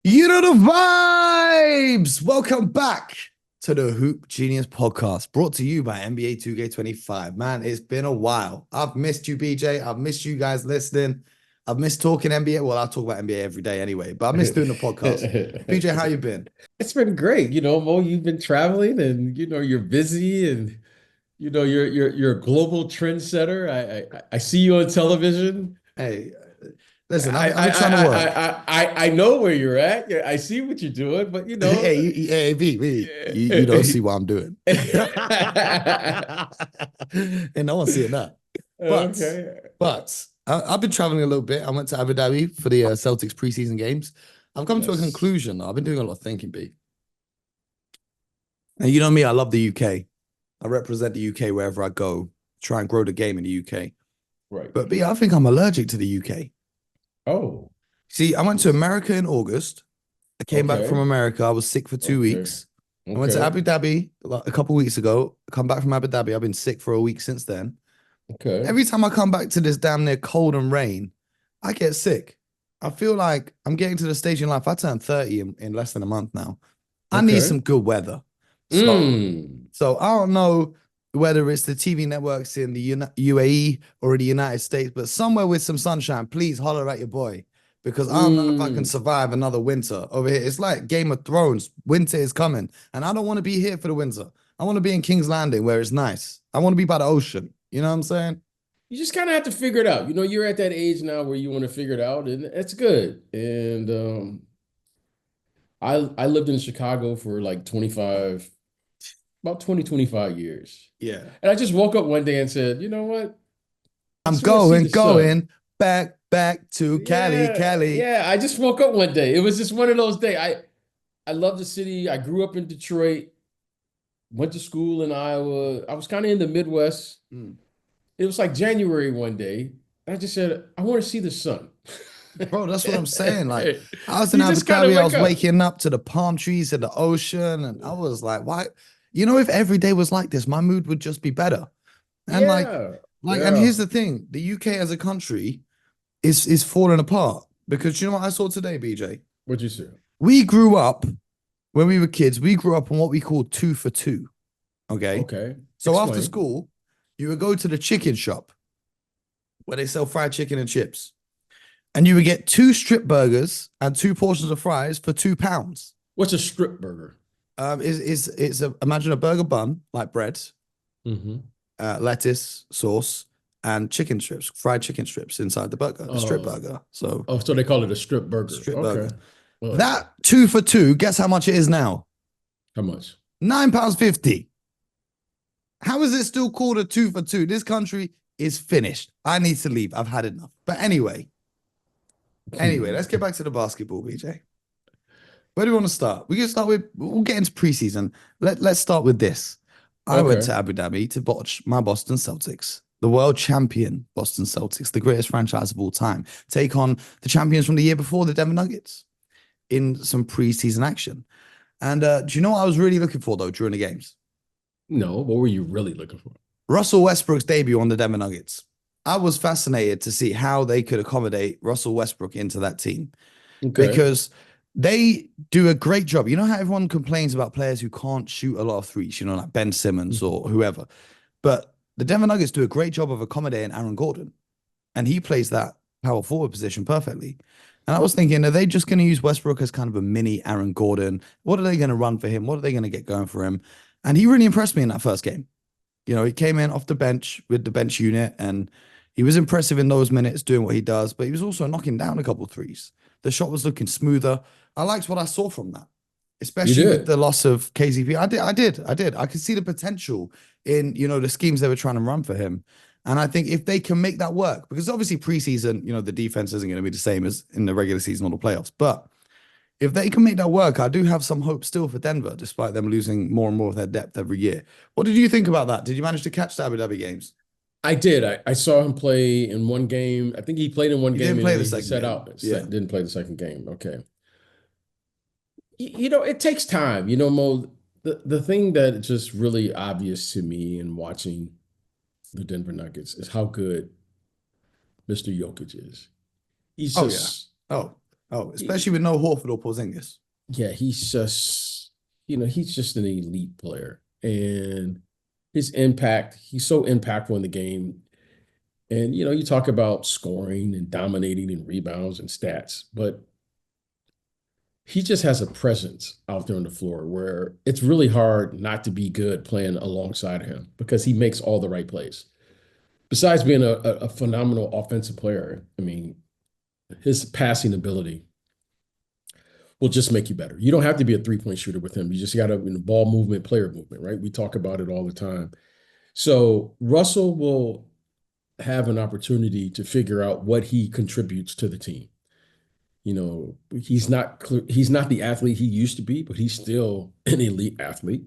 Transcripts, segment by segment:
You know the vibes. Welcome back to the Hoop Genius podcast, brought to you by NBA 2K25. Man, it's been a while. I've missed you, BJ. I've missed you guys listening. I've missed talking NBA. Well, I talk about NBA every day anyway, but I miss doing the podcast. BJ, how you been? It's been great. Mo, you've been traveling and you're busy and you're a global trendsetter. I see you on television. Hey, listen, I I've I been trying to I work. I I know where you're at. Yeah, I see what you're doing, but Hey, B, you don't see what I'm doing. And no one's seeing that. But okay. I've been traveling a little bit. I went to Abu Dhabi for the Celtics preseason games. I've come to a Yes. conclusion. I've been doing a lot of thinking, B. And you know me, I love the UK. I represent the UK wherever I go, try and grow the game in the UK. Right. But B, I think I'm allergic to the UK. Oh. See, I went to America in August. I came back from Okay. America. I was sick for two Okay. weeks. I went to Okay. Abu Dhabi like, a couple of weeks ago. I come back from Abu Dhabi. I've been sick for a week since then. Okay. Every time I come back to this damn near cold and rain, I get sick. I feel like I'm getting to the stage in life. I turned 30 in less than a month now. I need Okay. some good weather. So, Mm. so I don't know whether it's the TV networks in the UAE or in the United States, but somewhere with some sunshine, please holler at your boy because I don't know if I can Mm. survive another winter over here. It's like Game of Thrones. Winter is coming, and I don't want to be here for the winter. I want to be in King's Landing where it's nice. I want to be by the ocean. You know what I'm saying? You just kind of have to figure it out. You're at that age now where you want to figure it out, and it's good. And I lived in Chicago for like 25 years. Yeah. And I just woke up one day and said, you know what? I I'm just want to see the sun. going back to Cali, Yeah, Cali. yeah. I just woke up one day. It was just one of those days. I love the city. I grew up in Detroit, went to school in Iowa. I was kind of in the Midwest. Mm. It was like January one day. I just said, I want to see the sun. Bro, that's what I'm saying. Like, I was in You Abu just kind of Dhabi, I wake was up. waking up to the palm trees and the ocean, and I was like, why? You know, if every day was like this, my mood would just be better. And Yeah. and Yeah. here's the thing: the UK as a country is falling apart because you know what I saw today, BJ? What'd you say? We grew up when we were kids. We grew up on what we called two for two. Okay, Okay. so after Explain. school, you would go to the chicken shop where they sell fried chicken and chips. And you would get two strip burgers and two portions of fries for £2. What's a strip burger? Is it's a imagine a burger bun like bread, Mm-hmm. lettuce, sauce, and chicken strips, fried chicken strips inside the burger, a strip Oh, burger. So oh, so they call it a strip burger. strip Okay. burger. Oh, That two for two. Guess how much it is now? how much? £9.50. How is it still called a two for two? This country is finished. I need to leave. I've had enough. But anyway, let's get back to the basketball, BJ. Where do we want to start? We can start with, we'll get into preseason. Let's start with this. I went Okay. to Abu Dhabi to watch my Boston Celtics, the world champion Boston Celtics, the greatest franchise of all time, take on the champions from the year before, the Denver Nuggets, in some preseason action. And do you know what I was really looking for, though, during the games? No, what were you really looking for? Russell Westbrook's debut on the Denver Nuggets. I was fascinated to see how they could accommodate Russell Westbrook into that team Okay. because they do a great job. You know how everyone complains about players who can't shoot a lot of threes, you know, like Ben Simmons Mhm. or whoever. But the Denver Nuggets do a great job of accommodating Aaron Gordon, and he plays that power forward position perfectly. And I was thinking, are they just going to use Westbrook as kind of a mini Aaron Gordon? What are they going to run for him? What are they going to get going for him? And he really impressed me in that first game. You know, he came in off the bench with the bench unit and he was impressive in those minutes doing what he does, but he was also knocking down a couple of threes. The shot was looking smoother. I liked what I saw from that, You especially with did. the loss of KCP. I did. I could see the potential in, you know, the schemes they were trying to run for him. And I think if they can make that work, because obviously preseason, you know, the defense isn't going to be the same as in the regular season or the playoffs. But if they can make that work, I do have some hope still for Denver, despite them losing more and more of their depth every year. What did you think about that? Did you manage to catch the Abu Dhabi games? I did. I saw him play in one game. I think he played in one You game didn't and play then the he second set game. out. Yeah. Didn't play the second game. Okay. It takes time. Mo, the thing that just really obvious to me in watching the Denver Nuggets is how good Mr. Jokic is. He's Oh, yeah. just Oh. Oh, He- especially with no Horford or Porzingis. yeah, he's just an elite player. And his impact, he's so impactful in the game. And, you talk about scoring and dominating and rebounds and stats, but he just has a presence out there on the floor where it's really hard not to be good playing alongside him because he makes all the right plays. Besides being a phenomenal offensive player, I mean, his passing ability will just make you better. You don't have to be a three-point shooter with him. You just got to ball movement, player movement, right? We talk about it all the time. So Russell will have an opportunity to figure out what he contributes to the team. He's not the athlete he used to be, but he's still an elite athlete.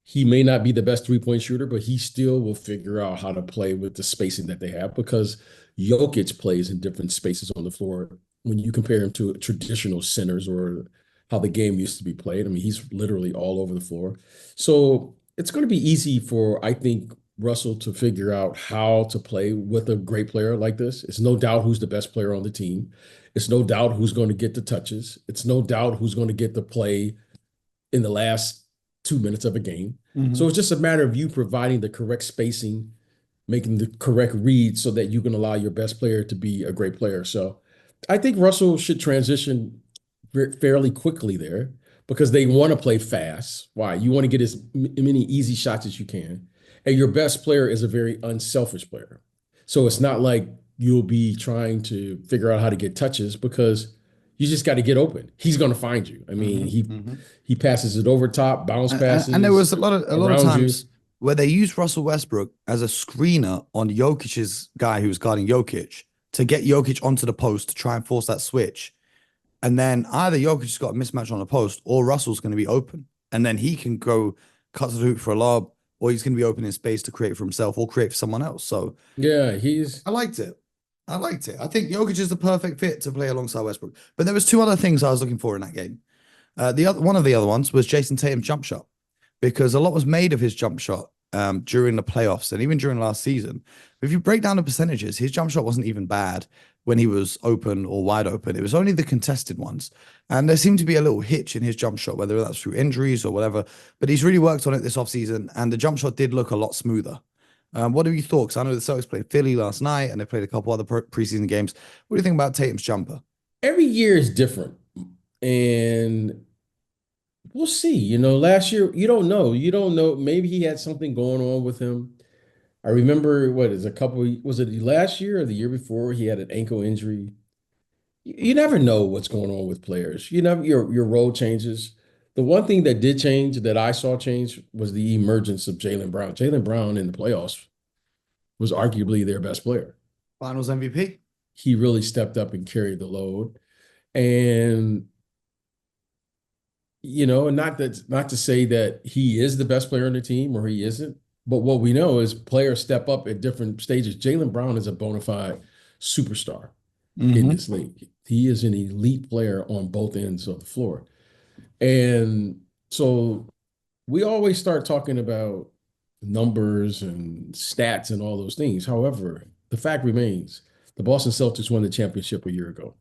He may not be the best three-point shooter, but he still will figure out how to play with the spacing that they have because Jokic plays in different spaces on the floor when you compare him to traditional centers or how the game used to be played. I mean, he's literally all over the floor. So it's going to be easy for, I think, Russell to figure out how to play with a great player like this. It's no doubt who's the best player on the team. It's no doubt who's going to get the touches. It's no doubt who's going to get the play in the last 2 minutes of a game. So it's just a matter of you providing the correct spacing, making the correct read so that you can allow your best player to be a great player. So I think Russell should transition fairly quickly there because they want to play fast. Why? You want to get as many easy shots as you can. And your best player is a very unselfish player. So it's not like you'll be trying to figure out how to get touches because you just got to get open. He's going to find you. I mean, he passes it over top, bounce passes. And there was a lot of around you. times where they used Russell Westbrook as a screener on Jokic's guy who was guarding Jokic to get Jokic onto the post to try and force that switch. And then either Jokic's got a mismatch on the post or Russell's going to be open. And then he can go cut to the hoop for a lob, or he's going to be open in space to create for himself or create for someone else. So yeah, I liked it. I think Jokic is the perfect fit to play alongside Westbrook. But there was two other things I was looking for in that game. One of the other ones was Jayson Tatum's jump shot, because a lot was made of his jump shot during the playoffs and even during last season. If you break down the percentages, his jump shot wasn't even bad when he was open or wide open. It was only the contested ones. And there seemed to be a little hitch in his jump shot, whether that's through injuries or whatever. But he's really worked on it this offseason, and the jump shot did look a lot smoother. What have you thought? Because I know the Celtics played Philly last night and they played a couple other preseason games. What do you think about Tatum's jumper? every year is different. And we'll see. Last year, you don't know. You don't know. Maybe he had something going on with him. I remember was it last year or the year before he had an ankle injury? You never know what's going on with players. Your role changes. The one thing that did change that I saw change was the emergence of Jaylen Brown. Jaylen Brown in the playoffs was arguably their best player. Finals MVP. He really stepped up and carried the load. And not to say that he is the best player on the team or he isn't, but what we know is players step up at different stages. Jaylen Brown is a bona fide superstar in this league. He is an elite player on both ends of the floor. And so we always start talking about numbers and stats and all those things. However, the fact remains the Boston Celtics won the championship a year ago.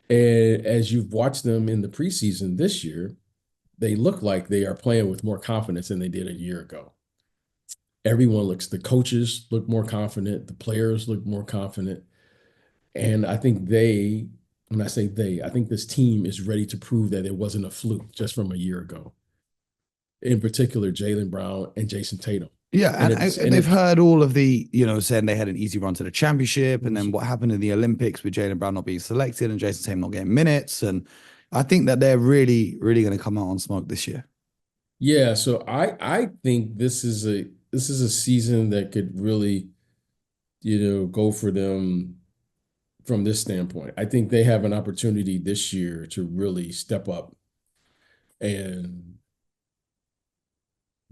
And as you've watched them in the preseason this year, they look like they are playing with more confidence than they did a year ago. The coaches look more confident, the players look more confident. And I think when I say I think this team is ready to prove that it wasn't a fluke just from a year ago. In particular, Jaylen Brown and Jayson Tatum. Yeah, and they've heard all of the, saying they had an easy run to the championship, and then what happened in the Olympics with Jaylen Brown not being selected and Jayson Tatum not getting minutes. And I think that they're really, really going to come out on smoke this year. Yeah, so I think this is a season that could really, go for them from this standpoint. I think they have an opportunity this year to really step up and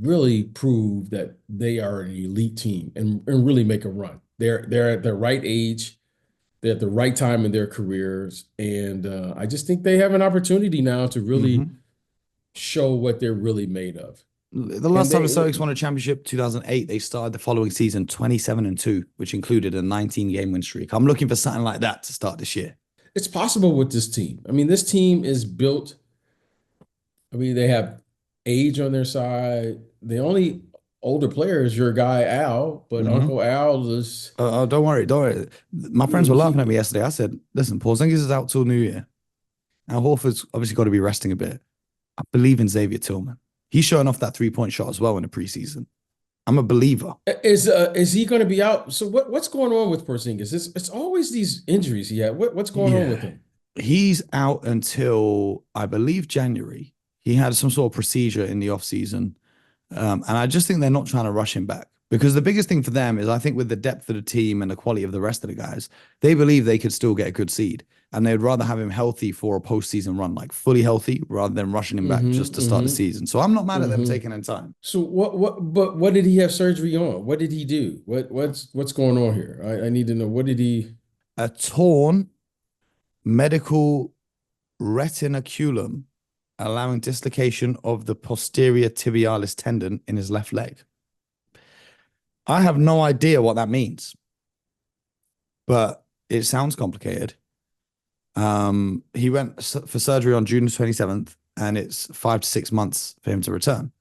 really prove that they are an elite team and really make a run. They're at the right age. They're at the right time in their careers. And I just think they have an opportunity now to really show what they're really made of. The last time the Celtics won a championship, 2008, they started the following season 27-2, which included a 19-game win streak. I'm looking for something like that to start this year. It's possible with this team. I mean, this team is built. I mean, they have age on their side. The only older player is your guy Al, but Hmm. Uncle Al is Oh, don't worry, don't worry. My friends were laughing at me he. yesterday. I said, "Listen, Porzingis is out till New Year. Now Horford's obviously got to be resting a bit. I believe in Xavier Tillman. He's showing off that 3-point shot as well in the preseason. I'm a believer. Is he going to be out? So what's going on with Porzingis? It's always these injuries he had. What's going on with Yeah, him? he's out until I believe January. He had some sort of procedure in the off season. And I just think they're not trying to rush him back because the biggest thing for them is I think with the depth of the team and the quality of the rest of the guys, they believe they could still get a good seed. And they'd rather have him healthy for a postseason run, like fully healthy, rather than rushing him back just to start the Mm-hmm. season. So I'm not mad at them Mm-hmm. taking in time. So what did he have surgery on? What did he do? What's going on here? I need to know what did he A torn medical retinaculum, allowing dislocation of the posterior tibialis tendon in his left leg. I have no idea what that means, but it sounds complicated. He went for surgery on June 27th, and it's 5 to 6 months for him to return.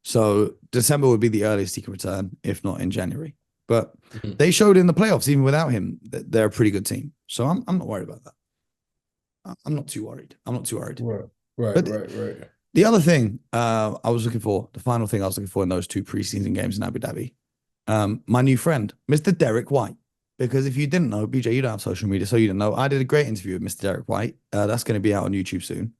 So December would be the earliest he can return, if not in January. But Mhm. they showed in the playoffs, even without him, that they're a pretty good team. So I'm not worried about that. I'm not too worried. I'm not too worried. Right, right, But right, right. the other thing I was looking for, the final thing I was looking for in those two preseason games in Abu Dhabi, my new friend, Mr. Derrick White. Because if you didn't know, BJ, you don't have social media, so you didn't know. I did a great interview with Mr. Derrick White. That's going to be out on YouTube soon.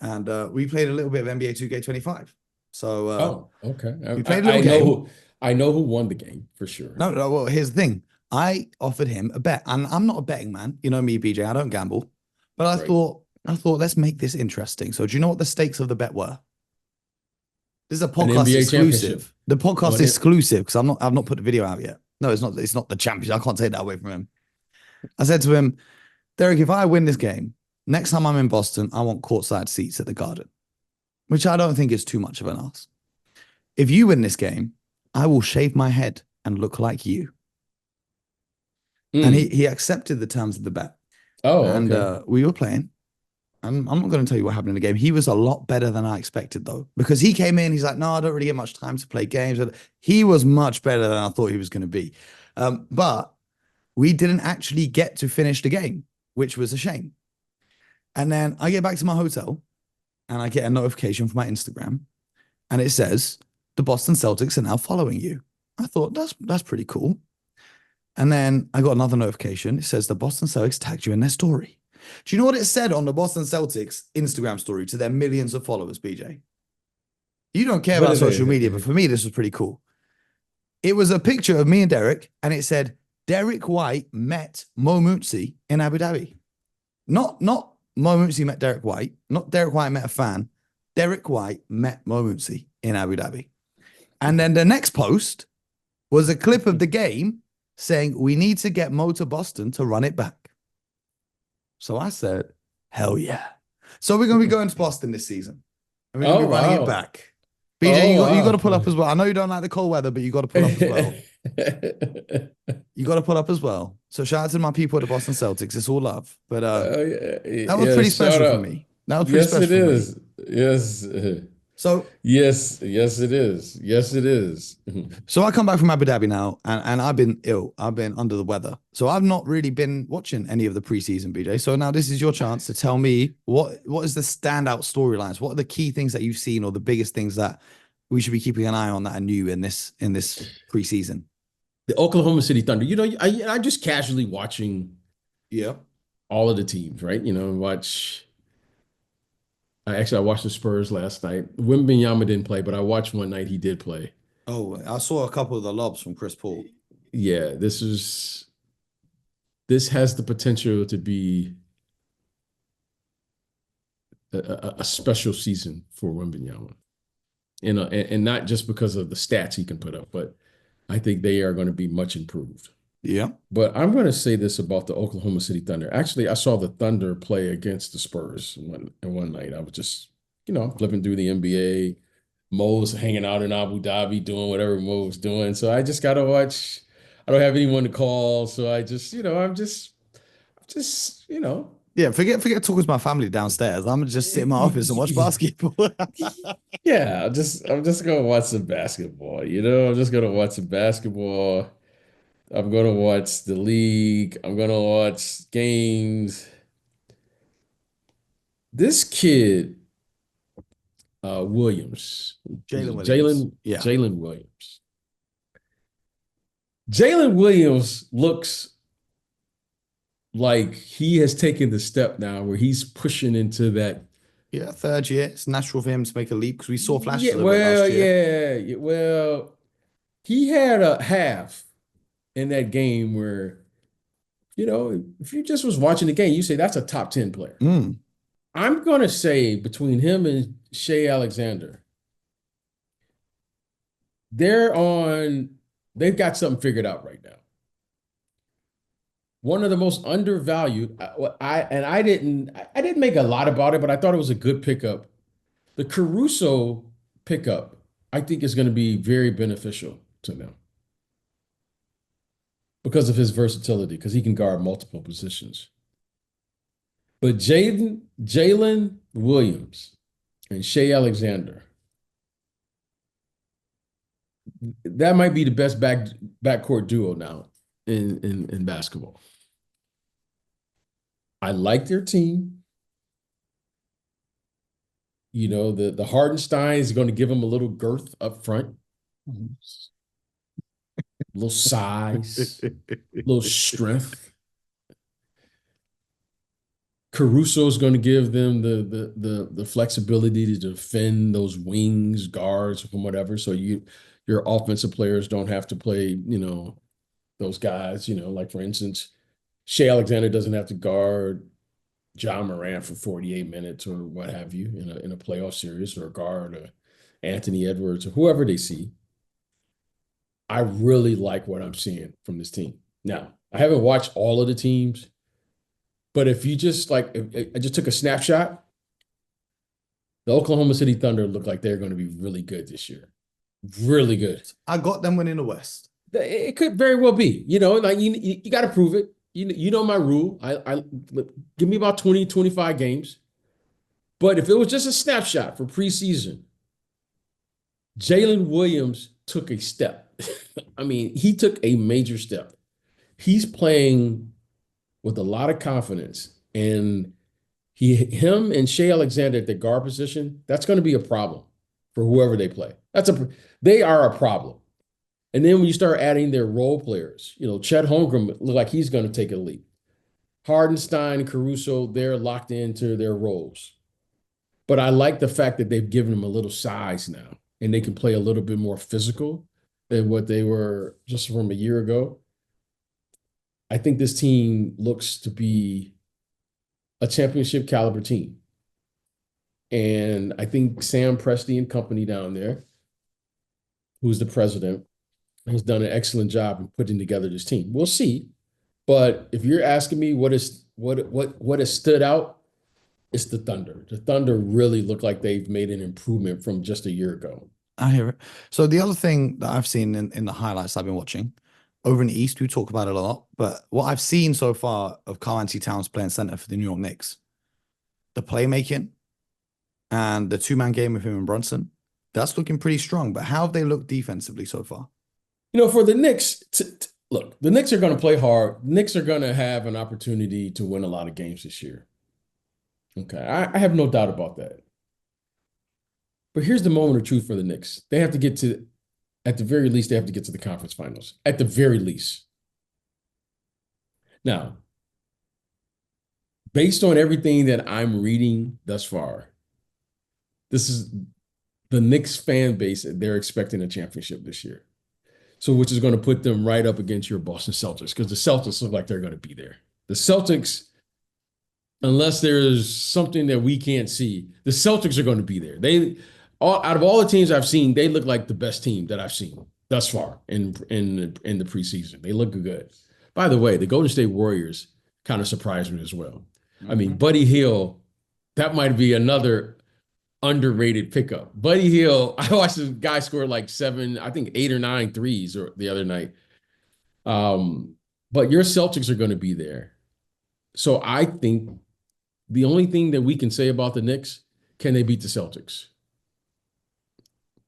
And we played a little bit of NBA 2K25. So Oh, okay. we played a little game. I know who won the game for sure. No, no, well, here's the thing. I offered him a bet, and I'm not a betting man. You know me, BJ. I don't gamble. But Right. I thought, let's make this interesting. So do you know what the stakes of the bet were? This is a An podcast NBA championship. exclusive. The Oh, podcast exclusive because I've not put the video out yet. No, it's not. It's not the championship. I can't take that away from him. I said to him, Derek, if I win this game, next time I'm in Boston, I want courtside seats at the Garden, which I don't think is too much of an ask. If you win this game, I will shave my head and look like you. And Mm. he accepted the terms of the bet. Oh, And okay. we were playing. I'm not going to tell you what happened in the game. He was a lot better than I expected, though, because he came in. He's like, no, I don't really get much time to play games. He was much better than I thought he was going to be. But we didn't actually get to finish the game, which was a shame. And then I get back to my hotel and I get a notification from my Instagram and it says, the Boston Celtics are now following you. I thought that's pretty cool. And then I got another notification. It says the Boston Celtics tagged you in their story. Do you know what it said on the Boston Celtics Instagram story to their millions of followers, BJ? You don't care What about is social media, but it? for me, this was pretty cool. It was a picture of me and Derek, and it said, Derrick White met Mo Mooncey in Abu Dhabi. Not Mo Mooncey met Derrick White, not Derrick White met a fan. Derrick White met Mo Mooncey in Abu Dhabi. And then the next post was a clip of the game saying, we need to get Mo to Boston to run it back. So I said, hell yeah. So we're going to be going to Boston this season. And we're going to Oh, be running it wow. back. BJ, Oh, you got to wow. pull up as well. I know you don't like the cold weather, but you got to pull up as well. You got to pull up as well. So shout out to my people at the Boston Celtics. It's all love. But Yeah, that was yeah, pretty shout special for out. me. That was pretty Yes, it special for me. is. Yes. So Yes, it is. Yes, it is. So I come back from Abu Dhabi now, and I've been ill. I've been under the weather. So I've not really been watching any of the preseason, BJ. So now this is your chance to tell me what is the standout storylines? What are the key things that you've seen or the biggest things that we should be keeping an eye on that are new in this preseason? The Oklahoma City Thunder. I'm just casually watching Yeah. all of the teams, right? I watched the Spurs last night. Wembanyama didn't play, but I watched one night he did play. Oh, I saw a couple of the lobs from Chris Paul. Yeah, this has the potential to be a special season for Wembanyama. And not just because of the stats he can put up, but I think they are going to be much improved. Yeah. But I'm going to say this about the Oklahoma City Thunder. Actually, I saw the Thunder play against the Spurs one night. I was just, flipping through the NBA. Mo was hanging out in Abu Dhabi doing whatever Mo was doing. So I just got to watch. I don't have anyone to call. So I just, just, Yeah, forget talking to my family downstairs. I'm gonna just sit in my office and watch basketball. yeah, I'm just gonna watch some basketball. I'm just gonna watch some basketball. I'm gonna watch the league. I'm gonna watch games. This kid, Williams, Jalen Williams. Yeah. Jalen Williams. Jalen Williams looks like he has taken the step now where he's pushing into that. Yeah, third year. It's natural for him to make a leap because we saw flashes Yeah, of it last year. well, he had a half in that game where, if you just was watching the game, you say that's a top 10 player. Mm. I'm gonna say between him and Shea Alexander, they've got something figured out right now. One of the most undervalued, I didn't make a lot about it, but I thought it was a good pickup. The Caruso pickup, I think, is going to be very beneficial to them because of his versatility, because he can guard multiple positions. But Jalen Williams and Shea Alexander, that might be the best backcourt duo now in basketball. I like their team. The Hardenstein is going to give them a little girth up front, a little size, a little strength. Caruso is going to give them the flexibility to defend those wings, guards, from whatever. So your offensive players don't have to play, those guys. Like for instance, Shea Alexander doesn't have to guard John Morant for 48 minutes or what have you in a playoff series, or guard Anthony Edwards or whoever they see. I really like what I'm seeing from this team. Now, I haven't watched all of the teams, but if you just I just took a snapshot, the Oklahoma City Thunder look like they're going to be really good this year. Really good. I got them winning the West. It could very well be. You got to prove it. You know my rule. I give me about 20, 25 games. But if it was just a snapshot for preseason, Jalen Williams took a step. I mean, he took a major step. He's playing with a lot of confidence, and him and Shea Alexander at the guard position, that's going to be a problem for whoever they play. They are a problem. And then when you start adding their role players, Chet Holmgren look like he's going to take a leap. Hardenstein, Caruso, they're locked into their roles. But I like the fact that they've given them a little size now, and they can play a little bit more physical than what they were just from a year ago. I think this team looks to be a championship caliber team. And I think Sam Presti and company down there, who's the president, has done an excellent job in putting together this team. We'll see. But if you're asking me what has stood out, it's the Thunder. The Thunder really look like they've made an improvement from just a year ago. I hear it. So the other thing that I've seen in the highlights I've been watching, over in the East, we talk about it a lot, but what I've seen so far of Karl-Anthony Towns playing center for the New York Knicks, the playmaking and the two-man game with him and Brunson, that's looking pretty strong. But how have they looked defensively so far? For the Knicks, look, the Knicks are going to play hard. The Knicks are going to have an opportunity to win a lot of games this year. Okay, I have no doubt about that. But here's the moment of truth for the Knicks. They have to get to, at the very least, they have to get to the conference finals. At the very least. Now, based on everything that I'm reading thus far, this is the Knicks fan base. They're expecting a championship this year. So, which is going to put them right up against your Boston Celtics, because the Celtics look like they're going to be there. The Celtics, unless there's something that we can't see, the Celtics are going to be there. Out of all the teams I've seen, they look like the best team that I've seen thus far in the preseason. They look good. By the way, the Golden State Warriors kind of surprised me as well. Mm-hmm. I mean, Buddy Hield, that might be another underrated pickup. Buddy Hield, I watched this guy score like 8 or 9 threes the other night. But your Celtics are going to be there. So I think the only thing that we can say about the Knicks, can they beat the Celtics?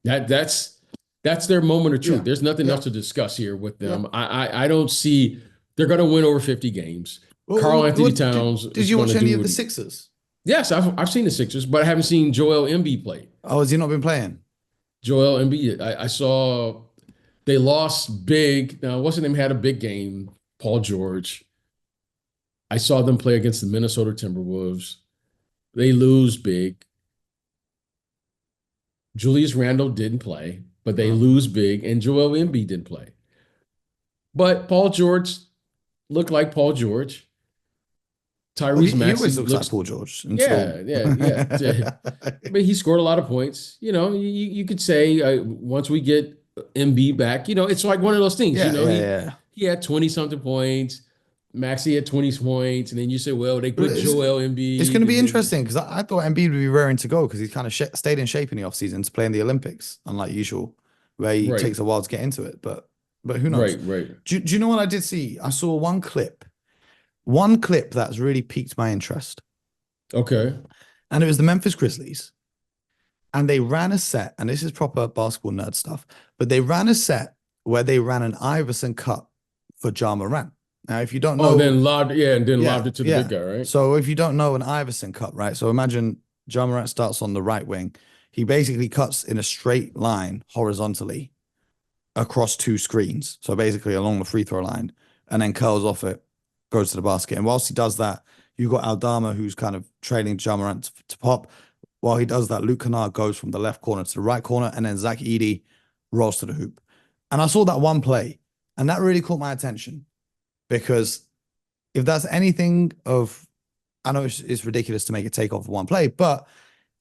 That's their moment of truth. Yeah. There's nothing Yeah. else to discuss here with Yeah. them. I don't see they're going to win over 50 games. Carl Well, Anthony did, Towns did is you going watch to any do of the what Sixers? yes, I've seen the Sixers, but I haven't seen Joel Embiid play. Oh, has he not been playing? Joel Embiid, I saw they lost big. Now, what's his name had a big game, Paul George. I saw them play against the Minnesota Timberwolves. They lose big. Julius Randle didn't play, but they Uh-huh. lose big, and Joel Embiid didn't play. But Paul George looked like Paul George. Well, Tyrese he Maxey always looks like looks, Paul George until yeah. But he scored a lot of points. You could say once we get MB back, it's like one of those things. yeah, yeah, yeah. He had 20 something points. Maxey had 20 points, and then you say, well, they But put Joel it's going Embiid, to be and then interesting because I thought Embiid would be raring to go because he's kind of stayed in shape in the offseason to play in the Olympics, unlike usual, where he right, takes a while to get into it. But who knows? right. Do you know what I did see? I saw one clip that's really piqued my interest, Okay. and it was the Memphis Grizzlies, and they ran a set, and this is proper basketball nerd stuff, but they ran a set where they ran an Iverson cut for Ja Morant. Now, if you don't Oh, know, then lobbed, yeah, and then yeah, lobbed it to the big yeah. guy, right? So if you don't know an Iverson cut, right? So imagine Ja Morant starts on the right wing. He basically cuts in a straight line horizontally across two screens. So basically along the free throw line and then curls off it, goes to the basket. And whilst he does that, you've got Aldama who's kind of trailing Ja Morant to pop. While he does that, Luke Kennard goes from the left corner to the right corner, and then Zach Edey rolls to the hoop. And I saw that one play, and that really caught my attention because if that's anything of, I know it's ridiculous to make a takeoff of one play, but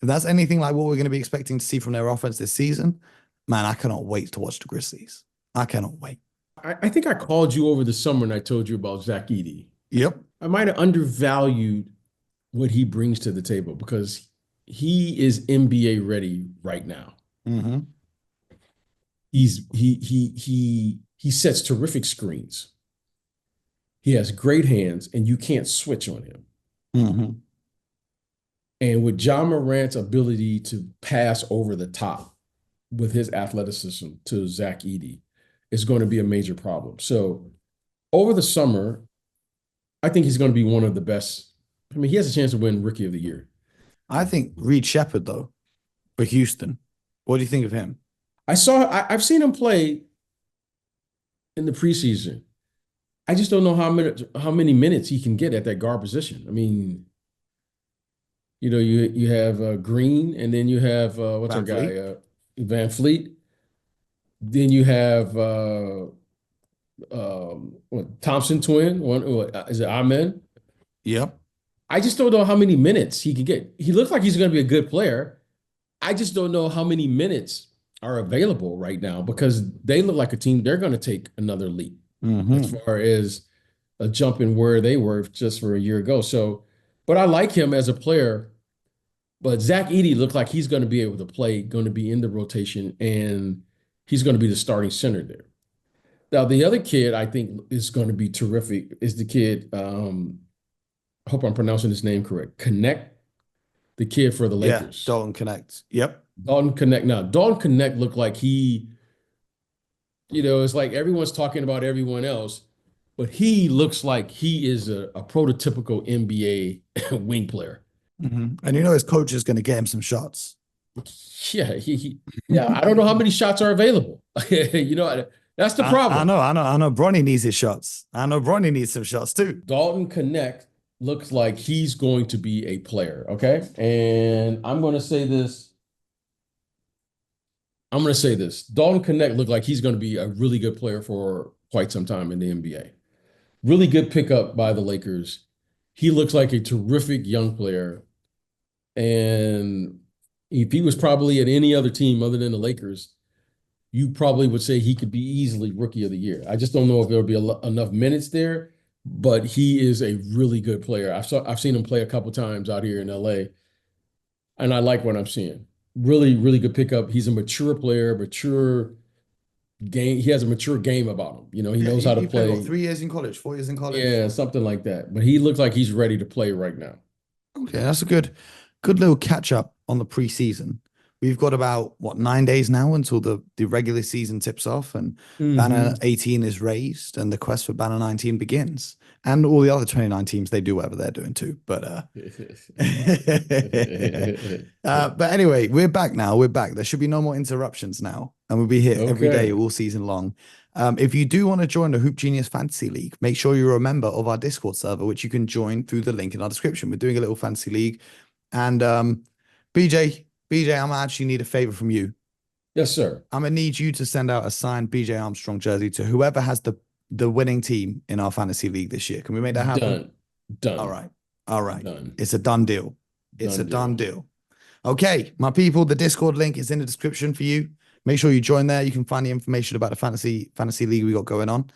if that's anything like what we're going to be expecting to see from their offense this season, man, I cannot wait to watch the Grizzlies. I cannot wait. I think I called you over the summer and I told you about Zach Edey. Yep. I might have undervalued what he brings to the table because he is NBA ready right now. Mm-hmm. He sets terrific screens. He has great hands, and you can't switch on him. Mm-hmm. And with Ja Morant's ability to pass over the top with his athleticism to Zach Edey is going to be a major problem. So over the summer, I think he's going to be one of the best. I mean, he has a chance to win Rookie of the Year. I think Reed Sheppard, though, for Houston. What do you think of him? I've seen him play in the preseason. I just don't know how many minutes he can get at that guard position. I mean, you have Green, and then you have what's our Van Fleet? guy Van Fleet. Then you have Thompson twin. Is it Amen? Yep. I just don't know how many minutes he can get. He looks like he's going to be a good player. I just don't know how many minutes are available right now because they look like a team. They're going to take another leap as far as a jump in where they were just for a year ago. So, but I like him as a player. But Zach Edey looked like he's going to be able to play, going to be in the rotation, and he's going to be the starting center there. Now, the other kid I think is going to be terrific is the kid. I hope I'm pronouncing his name correct. Knecht, the kid for the Yeah. Lakers. Dalton Knecht. Yep. Dalton Knecht. Now, Dalton Knecht looked like it's like everyone's talking about everyone else, but he looks like he is a prototypical NBA wing player. Mm-hmm. And you know his coach is going to get him some shots. Yeah, yeah. I don't know how many shots are available. That's the problem. I know. Bronny needs his shots. I know Bronny needs some shots too. Dalton Knecht looks like he's going to be a player. Okay, and I'm going to say this. Dalton Knecht looked like he's going to be a really good player for quite some time in the NBA. Really good pickup by the Lakers. He looks like a terrific young player. And if he was probably at any other team other than the Lakers, you probably would say he could be easily Rookie of the Year. I just don't know if there'll be enough minutes there, but he is a really good player. I've seen him play a couple times out here in LA, and I like what I'm seeing. Really, really good pickup. He's a mature player, mature game. He has a mature game about him. You know, he Yeah, knows how to he played what, play. 3 years in college, 4 years in college. Yeah, something like that. But he looks like he's ready to play right now. Okay, that's a good little catch up on the preseason. We've got about what 9 days now until the regular season tips off and Hmm. banner 18 is raised and the quest for banner 19 begins. And all the other 29 teams, they do whatever they're doing too. But but anyway, we're back now. We're back. There should be no more interruptions now. And we'll be here every day, Okay. all season long. If you do want to join the Hoop Genius Fantasy League, make sure you're a member of our Discord server, which you can join through the link in our description. We're doing a little fantasy league. And BJ, I'm gonna actually need a favor from you. Yes, sir. I'm gonna need you to send out a signed BJ Armstrong jersey to whoever has the winning team in our fantasy league this year. Can we make that happen? Done. All Done. right. All right. Done. It's a done deal. It's a Done done deal. deal. Okay, my people, the Discord link is in the description for you. Make sure you join there. You can find the information about the fantasy league we got going on.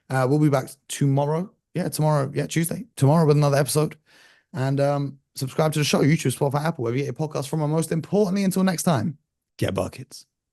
We'll be back tomorrow. Yeah, tomorrow. Yeah, Tuesday. Tomorrow with another episode. And subscribe to the show, YouTube, Spotify, Apple, wherever you get your podcast from. And most importantly, until next time, get buckets.